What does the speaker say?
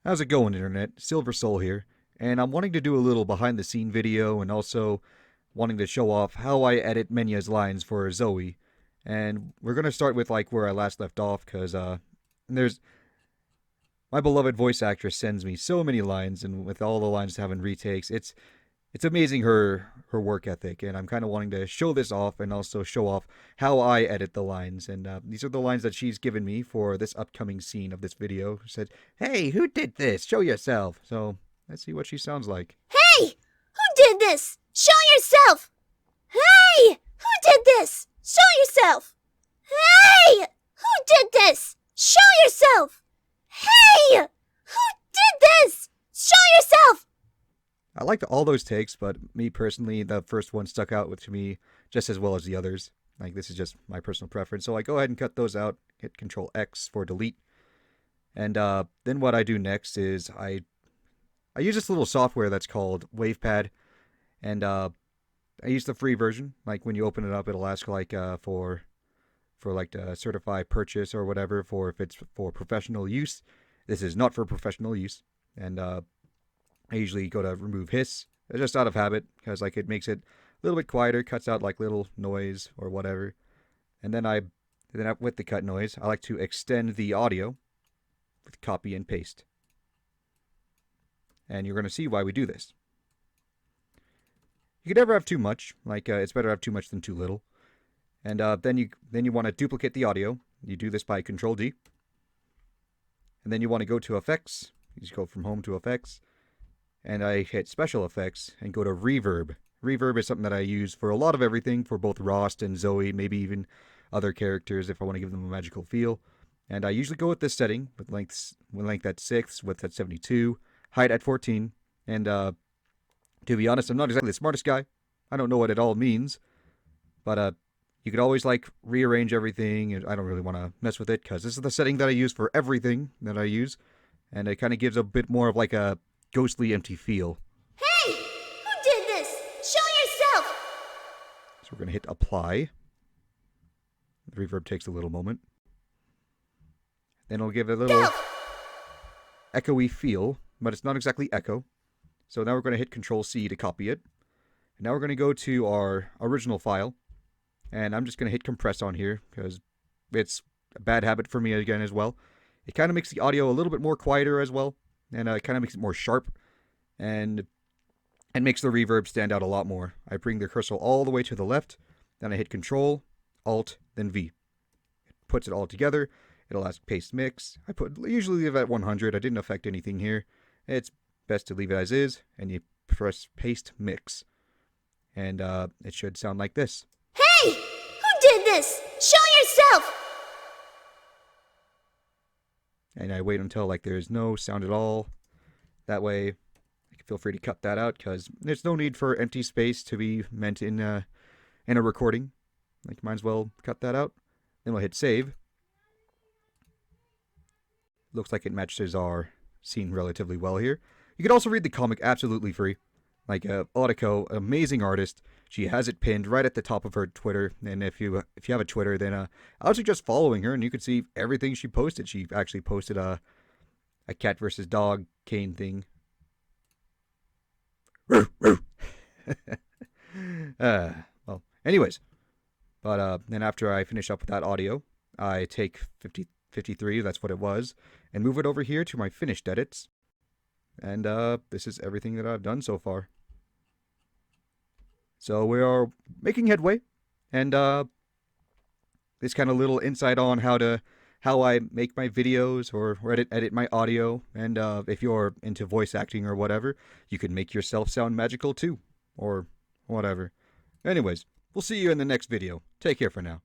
How's it going, Internet? Silver Soul here, and I'm wanting to do a little behind the scene video and also wanting to show off how I edit Menya's lines for Zoe. And we're gonna start with like where I last left off, cause there's my beloved voice actress sends me so many lines, and with all the lines having retakes, it's amazing her work ethic, and I'm kind of wanting to show this off and also show off how I edit the lines. And these are the lines that she's given me for this upcoming scene of this video. She said, "Hey, who did this? Show yourself." So let's see what she sounds like. Hey! Who did this? Show yourself! Hey! Who did this? Show yourself! Hey! Who did this? Show yourself! Hey! Who did this? Show yourself! I liked all those takes, but me personally, the first one stuck out with to me just as well as the others. Like, this is just my personal preference, so I go ahead and cut those out. Hit Control X for delete. And then what I do next is I use this little software that's called WavePad, and I use the free version. Like, when you open it up, it'll ask like for like to certify purchase or whatever for if it's for professional use. This is not for professional use, and I usually go to remove hiss, just out of habit, because like it makes it a little bit quieter, cuts out like little noise or whatever. And then with the cut noise, I like to extend the audio with copy and paste. And you're going to see why we do this. You could never have too much. Like it's better to have too much than too little. And then you want to duplicate the audio. You do this by Control D. And then you want to go to Effects. You just go from Home to Effects. And I hit Special Effects and go to Reverb. Reverb is something that I use for a lot of everything, for both Rhaast and Zoe, maybe even other characters if I want to give them a magical feel. And I usually go with this setting, with length at 6, width at 72, height at 14. And to be honest, I'm not exactly the smartest guy. I don't know what it all means. But you could always like rearrange everything, and I don't really want to mess with it because this is the setting that I use for everything that I use. And it kind of gives a bit more of like a ghostly, empty feel. Hey! Who did this? Show yourself! So we're going to hit Apply. The reverb takes a little moment. Then it'll give it a little echoey feel, but it's not exactly echo. So now we're going to hit Control C to copy it. And now we're going to go to our original file. And I'm just going to hit compress on here because it's a bad habit for me again as well. It kind of makes the audio a little bit more quieter as well. And it kind of makes it more sharp, and it makes the reverb stand out a lot more. I bring the cursor all the way to the left, then I hit Control, Alt, then V. It puts it all together. It'll ask Paste Mix. Usually leave it at 100. I didn't affect anything here. It's best to leave it as is, and you press Paste Mix. And it should sound like this. Hey! Who did this? Show yourself! And I wait until like there's no sound at all. That way, you can feel free to cut that out because there's no need for empty space to be meant in a recording. Like, might as well cut that out. Then we'll hit save. Looks like it matches our scene relatively well here. You can also read the comic absolutely free. Like Audiko, amazing artist. She has it pinned right at the top of her Twitter. And if you have a Twitter, then I would suggest following her, and you can see everything she posted. She actually posted a cat versus dog Kayn thing. Well, anyways. But then after I finish up with that audio, I take 53, that's what it was, and move it over here to my finished edits. And this is everything that I've done so far. So we are making headway, and this kind of little insight on how I make my videos or edit my audio. And if you're into voice acting or whatever, you can make yourself sound magical too, or whatever. Anyways, we'll see you in the next video. Take care for now.